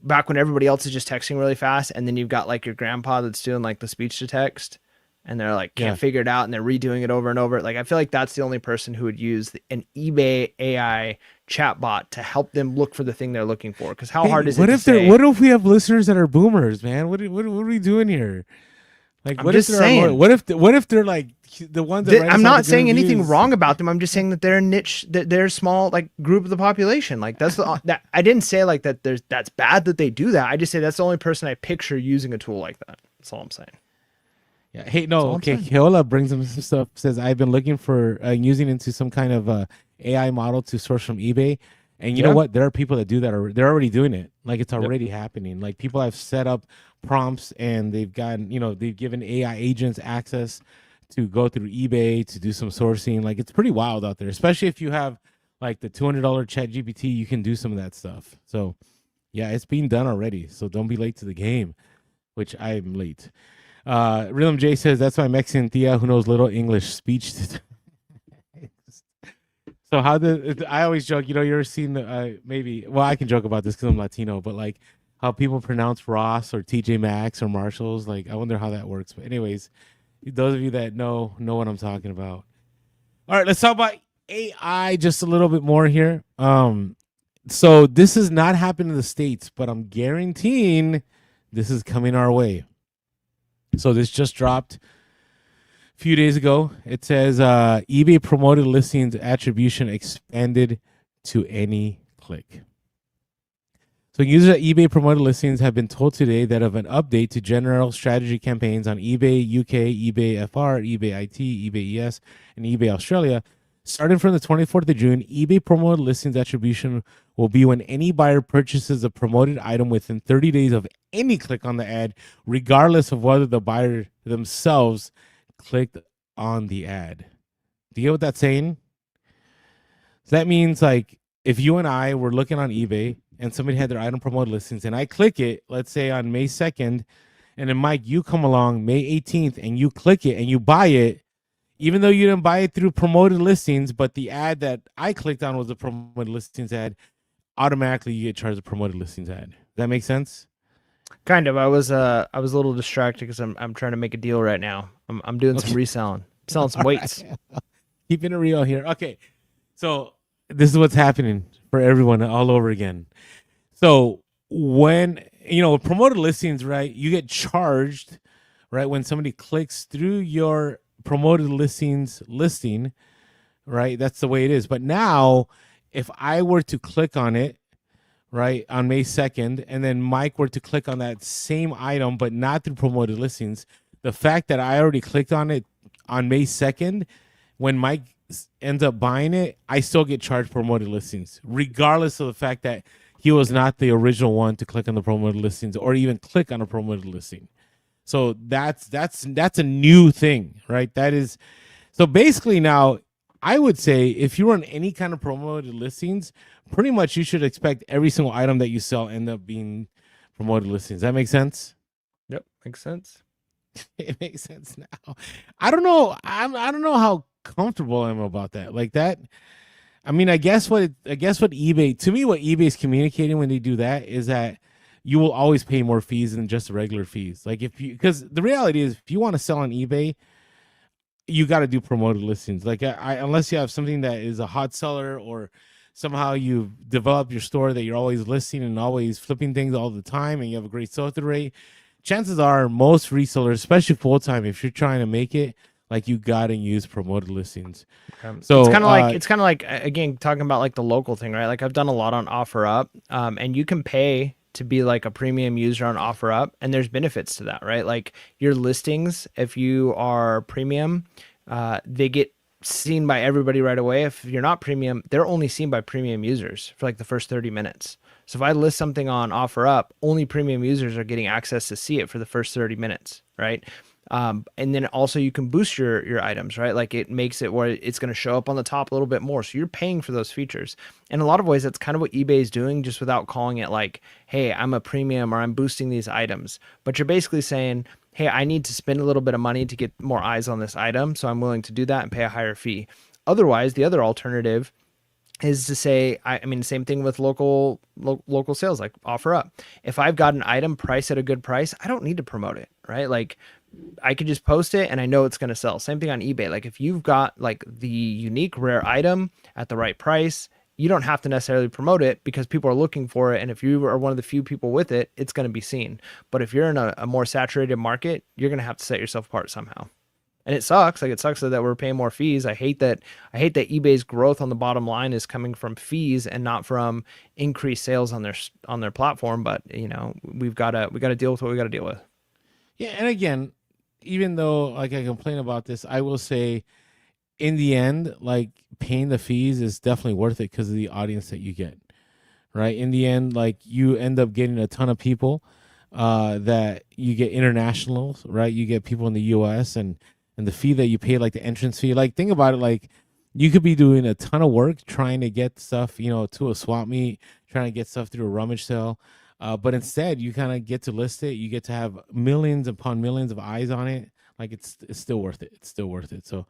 back when everybody else is just texting really fast, and then you've got like your grandpa that's doing like the speech to text, and they're like can't figure it out, and they're redoing it over and over. Like, I feel like that's the only person who would use an eBay AI chatbot to help them look for the thing they're looking for. Because how hard is it to say? What if we have listeners that are boomers, man? What are we doing here? Like, I'm just saying. What if they're like the ones that I'm not saying anything wrong about them. I'm just saying that they're a niche, that they're a small like group of the population. Like, that's that. I didn't say like that. That's bad that they do that. I just say that's the only person I picture using a tool like that. That's all I'm saying. Yeah. Hey, no. Okay. Keola brings him some stuff. Says, I've been looking for using into some kind of AI model to source from eBay. And you know what? There are people that do that. They're already doing it. Like, it's already happening. Like, people have set up prompts, and they've gotten, they've given AI agents access to go through eBay to do some sourcing. Like, it's pretty wild out there, especially if you have like the $200 Chat GPT. You can do some of that stuff. So yeah, it's being done already. So don't be late to the game. which I'm late. Rhythm J says that's my Mexican tia who knows little English speech. So how I always joke, you ever seen the maybe? Well, I can joke about this because I'm Latino, but like how people pronounce Ross or TJ Maxx or Marshalls. Like I wonder how that works. But anyways, those of you that know what I'm talking about. All right, let's talk about AI just a little bit more here. So this has not happened in the States, but I'm guaranteeing this is coming our way. So this just dropped few days ago. It says eBay promoted listings attribution expanded to any click. So users at eBay promoted listings have been told today that of an update to general strategy campaigns on eBay UK, eBay FR, eBay IT, eBay ES, and eBay Australia. Starting from the 24th of June, eBay promoted listings attribution will be when any buyer purchases a promoted item within 30 days of any click on the ad, regardless of whether the buyer themselves clicked on the ad. Do you get what that's saying? So that means like if you and I were looking on eBay and somebody had their item promoted listings and I click it, let's say on May 2nd, and then Mike, you come along May 18th and you click it and you buy it, even though you didn't buy it through promoted listings, but the ad that I clicked on was a promoted listings ad, automatically you get charged a promoted listings ad. Does that make sense? Kind of. I was a little distracted because I'm trying to make a deal right now. I'm doing some reselling, selling some weights. Keeping it real here. Okay, so this is what's happening for everyone all over again. So when promoted listings, right, you get charged, right, when somebody clicks through your promoted listings listing, right? That's the way it is. But now, if I were to click on it, right, on May 2nd, and then Mike were to click on that same item, but not through promoted listings, the fact that I already clicked on it on May 2nd, when Mike ends up buying it, I still get charged promoted listings, regardless of the fact that he was not the original one to click on the promoted listings or even click on a promoted listing. So that's a new thing, right? That is, so basically now, I would say if you run any kind of promoted listings, pretty much you should expect every single item that you sell end up being promoted listings. That makes sense? Yep, makes sense. It makes sense now. I don't know. I don't know how comfortable I am about that. Like that. I mean, I guess what eBay, to me, what eBay is communicating when they do that is that you will always pay more fees than just the regular fees. Like because the reality is, if you want to sell on eBay, you got to do promoted listings. Like unless you have something that is a hot seller or somehow you've developed your store that you're always listing and always flipping things all the time and you have a great sell-through rate, chances are most resellers, especially full-time, if you're trying to make it, like you got to use promoted listings. So it's kind of like again, talking about like the local thing, right? Like I've done a lot on OfferUp, and you can pay to be like a premium user on OfferUp, and there's benefits to that, right? Like your listings, if you are premium, they get seen by everybody right away. If you're not premium, they're only seen by premium users for like the first 30 minutes. So if I list something on OfferUp, only premium users are getting access to see it for the first 30 minutes, right? And then also you can boost your items, right? Like it makes it where it's going to show up on the top a little bit more. So you're paying for those features. In a lot of ways, that's kind of what eBay is doing, just without calling it like, hey, I'm a premium or I'm boosting these items. But you're basically saying, hey, I need to spend a little bit of money to get more eyes on this item. So I'm willing to do that and pay a higher fee. Otherwise, the other alternative is to say, I mean, same thing with local sales, like OfferUp. If I've got an item priced at a good price, I don't need to promote it, right? Like I could just post it and I know it's going to sell. Same thing on eBay. Like if you've got like the unique rare item at the right price, you don't have to necessarily promote it because people are looking for it. And if you are one of the few people with it, it's going to be seen. But if you're in a more saturated market, you're going to have to set yourself apart somehow. And it sucks. Like it sucks that we're paying more fees. I hate that eBay's growth on the bottom line is coming from fees and not from increased sales on their platform. But you know, we got to deal with what we got to deal with. Yeah, and again, even though like I complain about this, I will say in the end, like paying the fees is definitely worth it because of the audience that you get, right? In the end, like you end up getting a ton of people that you get internationals, right? You get people in the US and the fee that you pay, like the entrance fee, like think about it, like you could be doing a ton of work trying to get stuff, you know, to a swap meet, trying to get stuff through a rummage sale. But instead, you kind of get to list it. You get to have millions upon millions of eyes on it. Like it's still worth it. It's still worth it. So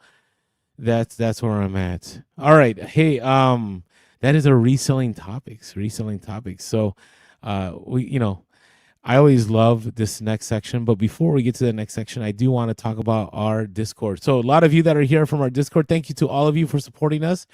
that's where I'm at. All right. Hey, that is our reselling topics. Reselling topics. So, I always love this next section, but before we get to the next section, I do want to talk about our Discord. So a lot of you that are here from our Discord, thank you to all of you for supporting us.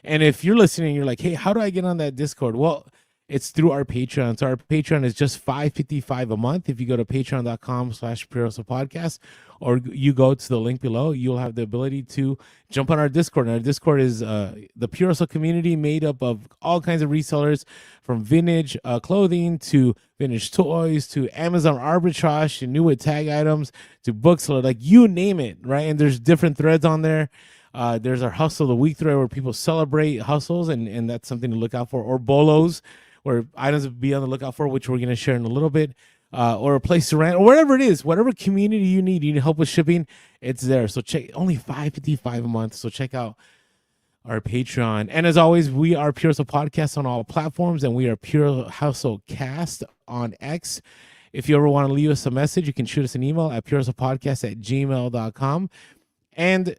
And if you're listening, you're like, hey, how do I get on that Discord? Well, it's through our Patreon. So our Patreon is just $5.55 a month. If you go to patreon.com/Podcast, or you go to the link below, you'll have the ability to jump on our Discord. And our Discord is the Pure Hustle community made up of all kinds of resellers, from vintage clothing to vintage toys to Amazon arbitrage to new with tag items to books, like you name it, right? And there's different threads on there. There's our Hustle of the Week thread where people celebrate hustles, and that's something to look out for. Or Bolos, where items to be on the lookout for, which we're going to share in a little bit. Or a place to rent, or whatever it is, whatever community you need help with shipping, it's there. So check, only $5.55 a month. So check out our Patreon. And as always, we are Pure Hustle Podcast on all platforms, and we are Pure Hustle Cast on X. If you ever want to leave us a message, you can shoot us an email at purehustlepodcast@gmail.com. And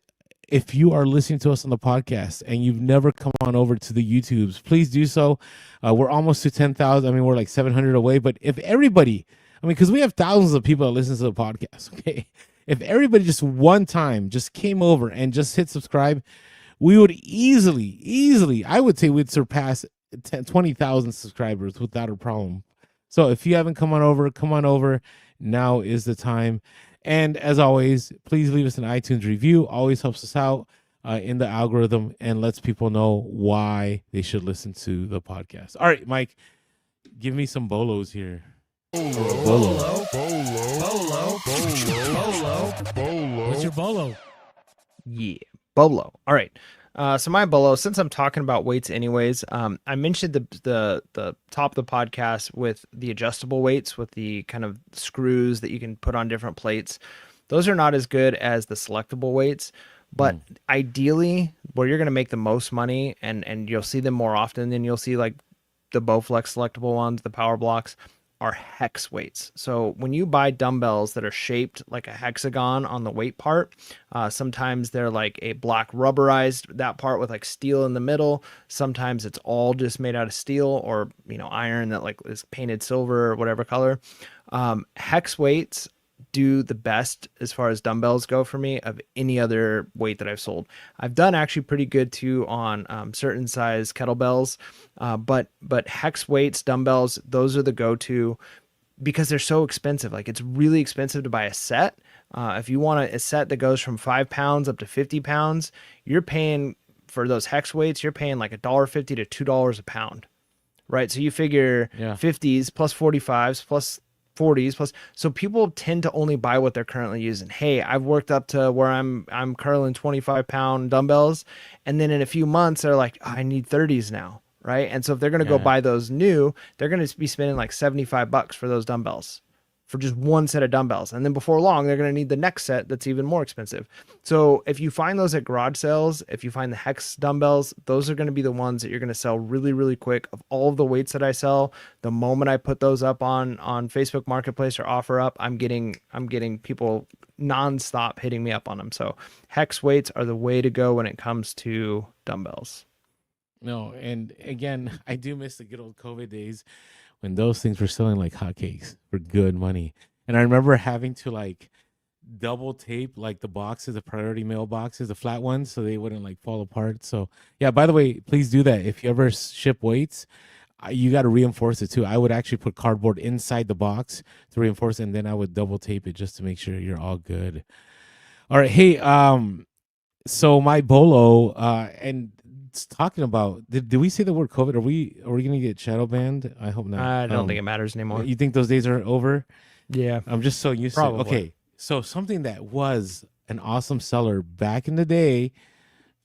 if you are listening to us on the podcast and you've never come on over to the YouTubes, please do so. We're almost to 10,000. I mean, we're like 700 away. But if everybody, because we have thousands of people that listen to the podcast, okay? If everybody just one time just came over and just hit subscribe, we would easily, I would say we'd surpass 20,000 subscribers without a problem. So if you haven't come on over. Now is the time. And as always, please leave us an iTunes review. Always helps us out in the algorithm and lets people know why they should listen to the podcast. All right, Mike, give me some bolos here. Bolo. What's your bolo? Yeah, Bolo. All right. So my Bolo, since I'm talking about weights anyways, I mentioned the top of the podcast with the adjustable weights with the kind of screws that you can put on different plates. Those are not as good as the selectable weights, but ideally where you're going to make the most money and you'll see them more often than you'll see like the Bowflex selectable ones, the power blocks, are hex weights. So when you buy dumbbells that are shaped like a hexagon on the weight part, sometimes they're like a black rubberized, that part with like steel in the middle. Sometimes it's all just made out of steel or, iron that like is painted silver or whatever color. Hex weights do the best as far as dumbbells go for me of any other weight that I've sold. I've done actually pretty good too on certain size kettlebells, but hex weights, dumbbells, those are the go-to because they're so expensive. Like it's really expensive to buy a set. If you want a set that goes from 5 pounds up to 50 pounds, you're paying for those hex weights, you're paying like $1.50 to $2 a pound, right? So you figure 50s plus 45s plus 40s plus. So people tend to only buy what they're currently using. Hey, I've worked up to where I'm curling 25-pound dumbbells, and then in a few months they're like, I need 30s now, right? And so if they're going to go buy those new, they're going to be spending like $75 for those dumbbells, for just one set of dumbbells. And then before long, they're going to need the next set that's even more expensive. So if you find those at garage sales, if you find the hex dumbbells, those are going to be the ones that you're going to sell really, really quick. Of all of the weights that I sell, the moment I put those up on Facebook Marketplace or offer up, I'm getting people nonstop hitting me up on them. So hex weights are the way to go when it comes to dumbbells. No, and again, I do miss the good old COVID days when those things were selling like hotcakes for good money. And I remember having to like double tape like the boxes, the priority mail boxes, the flat ones, so they wouldn't like fall apart. So yeah, by the way, please do that. If you ever ship weights, you got to reinforce it too. I would actually put cardboard inside the box to reinforce it, and then I would double tape it just to make sure you're all good. All right. Hey, so my Bolo, and talking about, did we say the word COVID? Are we gonna get shadow banned? I hope not. I don't think it matters anymore. You think those days are over? Yeah, I'm just so used Probably. to it. Okay, so something that was an awesome seller back in the day,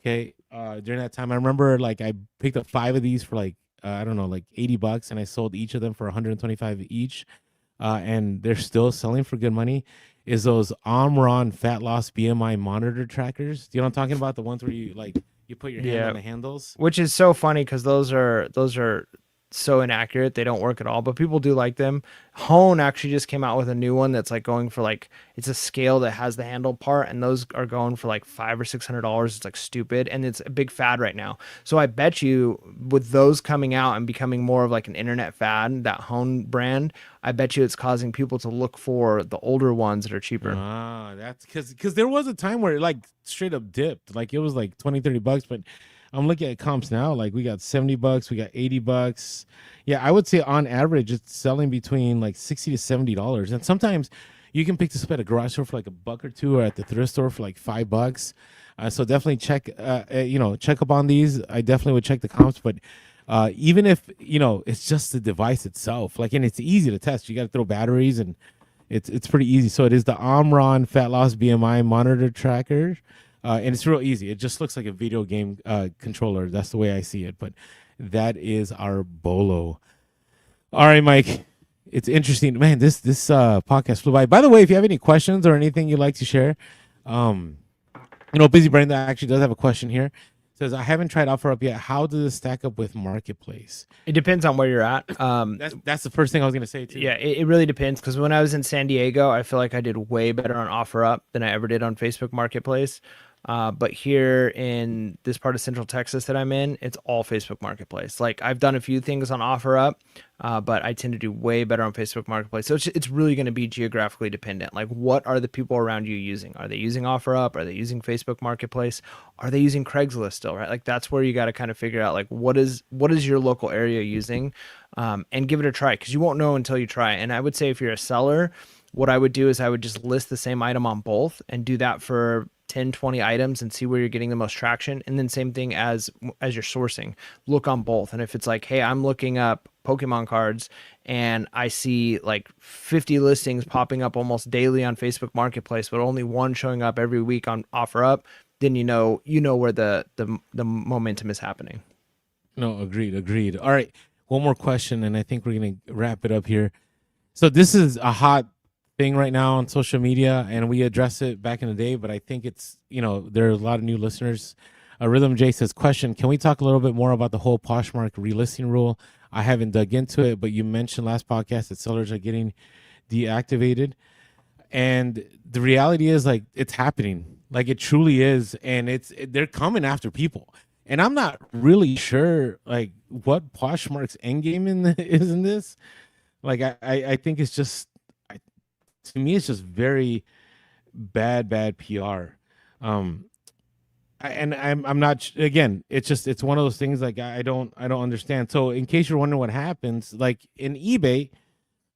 okay, during that time, I remember like I picked up 5 of these for like I don't know, like $80, and I sold each of them for $125 each, and they're still selling for good money. Is those Omron fat loss BMI monitor trackers? Do you know what I'm talking about? The ones where you like you put your hand on the handles, which is so funny because those are so inaccurate. They don't work at all, but people do like them. Hone actually just came out with a new one that's like going for like, it's a scale that has the handle part, and those are going for like $500 or $600. It's like stupid, and it's a big fad right now. So I bet you with those coming out and becoming more of like an internet fad, that Hone brand, I bet you it's causing people to look for the older ones that are cheaper. That's because there was a time where it like straight up dipped, like it was like $20-$30, but I'm looking at comps now. Like we got $70, we got $80. Yeah, I would say on average it's selling between like $60 to $70, and sometimes you can pick this up at a garage store for like $1 or $2, or at the thrift store for like $5. So definitely check, check up on these. I definitely would check the comps, but even if it's just the device itself, like, and it's easy to test. You got to throw batteries, and it's pretty easy. So it is the Omron Fat Loss BMI monitor tracker. And it's real easy. It just looks like a video game controller. That's the way I see it. But that is our Bolo. All right, Mike. It's interesting, man. This podcast flew by. By the way, if you have any questions or anything you'd like to share, Busy Brenda actually does have a question here. It says, I haven't tried OfferUp yet. How does this stack up with Marketplace? It depends on where you're at. That's the first thing I was gonna say too. Yeah, it really depends, because when I was in San Diego, I feel like I did way better on OfferUp than I ever did on Facebook Marketplace. But here in this part of Central Texas that I'm in, it's all Facebook Marketplace. Like, I've done a few things on OfferUp, but I tend to do way better on Facebook Marketplace. So it's really going to be geographically dependent. Like, what are the people around you using? Are they using OfferUp? Are they using Facebook Marketplace? Are they using Craigslist still, right? Like, that's where you got to kind of figure out, like, what is your local area using, and give it a try, because you won't know until you try. And I would say if you're a seller, what I would do is I would just list the same item on both and do that for 10, 20 items and see where you're getting the most traction. And then same thing as you're sourcing, look on both. And if it's like, hey, I'm looking up Pokemon cards and I see like 50 listings popping up almost daily on Facebook Marketplace, but only one showing up every week on OfferUp, then you know where the momentum is happening. No, agreed. All right, one more question, and I think we're gonna wrap it up here. So this is a hot thing right now on social media, and we addressed it back in the day, but I think it's, there are a lot of new listeners. Rhythm J says, question, can we talk a little bit more about the whole Poshmark relisting rule? I haven't dug into it, but you mentioned last podcast that sellers are getting deactivated, and the reality is, like, it's happening. Like, it truly is, and they're coming after people. And I'm not really sure, like, what Poshmark's endgame is in this. Like, I think it's just, to me, it's just very bad PR. I'm not, again, it's one of those things, like, I don't understand. So in case you're wondering what happens, like in eBay,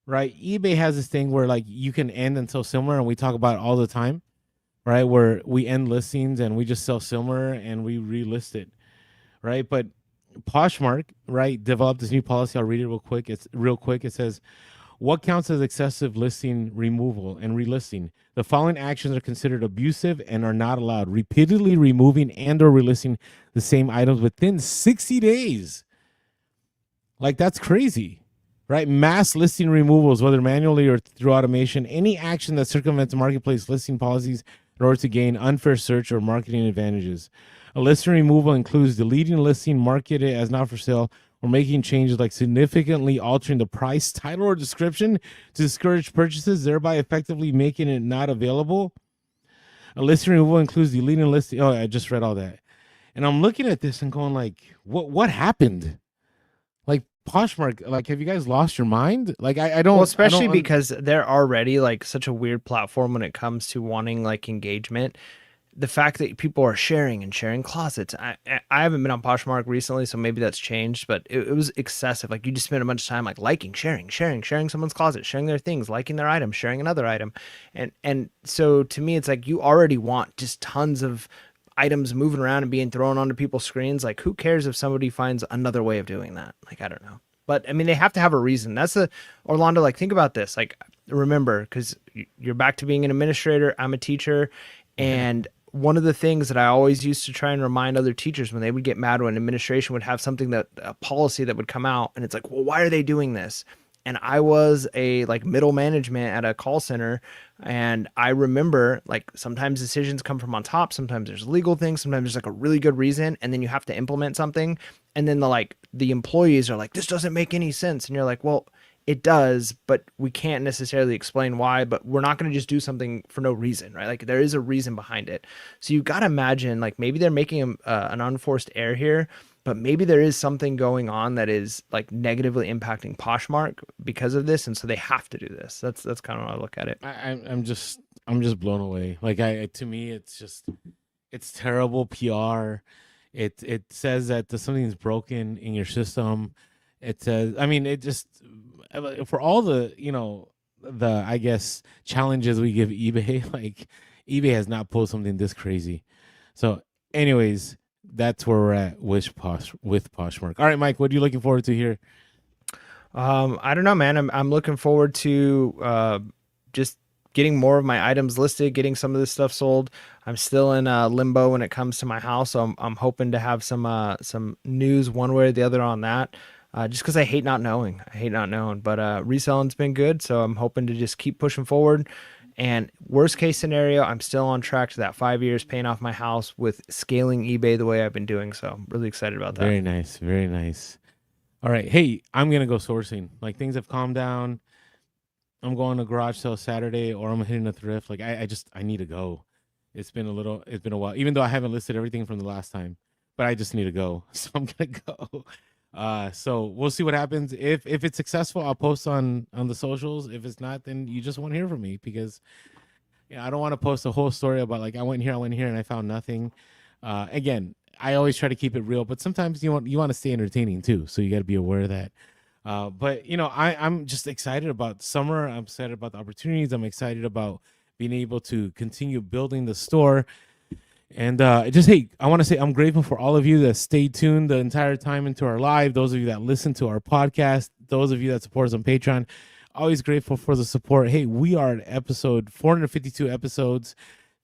right? eBay has this thing where, like, you can end and sell similar, and we talk about it all the time, right? Where we end listings and we just sell similar and we relist it, right? But Poshmark, right, developed this new policy. I'll read it real quick. It says, what counts as excessive listing removal and relisting? The following actions are considered abusive and are not allowed. Repeatedly removing and or relisting the same items within 60 days. Like, that's crazy, right? Mass listing removals, whether manually or through automation. Any action that circumvents marketplace listing policies in order to gain unfair search or marketing advantages. A listing removal includes deleting a listing, market it as not for sale, or making changes like significantly altering the price, title, or description to discourage purchases, thereby effectively making it not available. A listing removal includes deleting a listing. Oh, I just read all that. And I'm looking at this and going, like, what happened? Like, Poshmark, like, have you guys lost your mind? Like, I don't. Well, especially because they're already like such a weird platform when it comes to wanting like engagement. The fact that people are sharing closets. I haven't been on Poshmark recently, so maybe that's changed, but it was excessive. Like, you just spend a bunch of time like liking, sharing someone's closet, sharing their things, liking their item, sharing another item. And so to me, it's like you already want just tons of items moving around and being thrown onto people's screens. Like, who cares if somebody finds another way of doing that? Like, I don't know. But I mean, they have to have a reason. That's Orlando, like, think about this. Like, remember, because you're back to being an administrator. I'm a teacher. And one of the things that I always used to try and remind other teachers when they would get mad when administration would have something a policy that would come out, and it's like, well, why are they doing this? And I was a like middle management at a call center, and I remember, like, sometimes decisions come from on top, sometimes there's legal things, sometimes there's like a really good reason, and then you have to implement something. and then the employees are like, this doesn't make any sense. And you're like, well, it does, but we can't necessarily explain why, but we're not going to just do something for no reason, right? Like there is a reason behind it. So you got to imagine like maybe they're making an unforced error here, but maybe there is something going on that is like negatively impacting Poshmark because of this. And so they have to do this. That's kind of how I look at it. I'm just blown away. Like to me, it's terrible PR. It says that something's broken in your system. It says, I mean, it just, for all the, I guess, challenges we give eBay, like eBay has not posed something this crazy. So anyways, that's where we're at with Poshmark. All right, Mike, what are you looking forward to here? I don't know, man. I'm looking forward to just getting more of my items listed, getting some of this stuff sold. I'm still in limbo when it comes to my house, so I'm hoping to have some news one way or the other on that. Just because I hate not knowing. But reselling's been good, so I'm hoping to just keep pushing forward. And worst case scenario, I'm still on track to that 5 years paying off my house with scaling eBay the way I've been doing. So I'm really excited about that. Very nice. Very nice. All right. Hey, I'm going to go sourcing. Like things have calmed down. I'm going to garage sale Saturday, or I'm hitting a thrift. Like I need to go. It's been a while, even though I haven't listed everything from the last time, but I just need to go. So I'm going to go. So we'll see what happens. If it's successful, I'll post on the socials. If it's not, then you just won't hear from me, because I don't want to post a whole story about like I went here and I found nothing. Again, I always try to keep it real, but sometimes you want to stay entertaining too. So you got to be aware of that. But I'm just excited about summer. I'm excited about the opportunities. I'm excited about being able to continue building the store. And hey, I want to say I'm grateful for all of you that stayed tuned the entire time into our live. Those of you that listen to our podcast, those of you that support us on Patreon, always grateful for the support. Hey, we are at episode 452 episodes.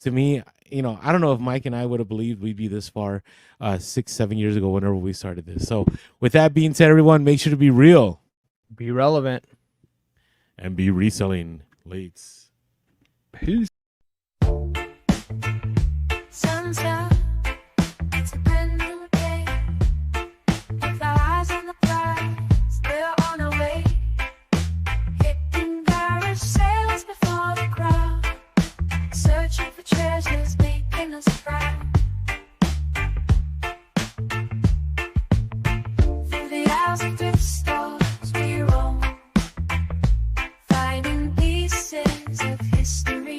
To me, I don't know if Mike and I would have believed we'd be this far 6-7 years ago whenever we started this. So with that being said, everyone, make sure to be real, be relevant, and be reselling. Lates. Peace. Sun's up, it's a brand new day. With our eyes on the prize, we're on our way. Hitting garage sales before the crowd, searching for treasures, making us proud. Through the aisles of thrift stores we roam, finding pieces of history,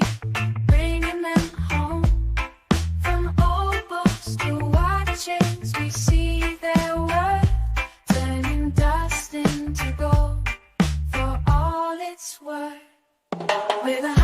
bringing them home. From old books to watches, we see their worth, turning dust into gold for all it's worth. With a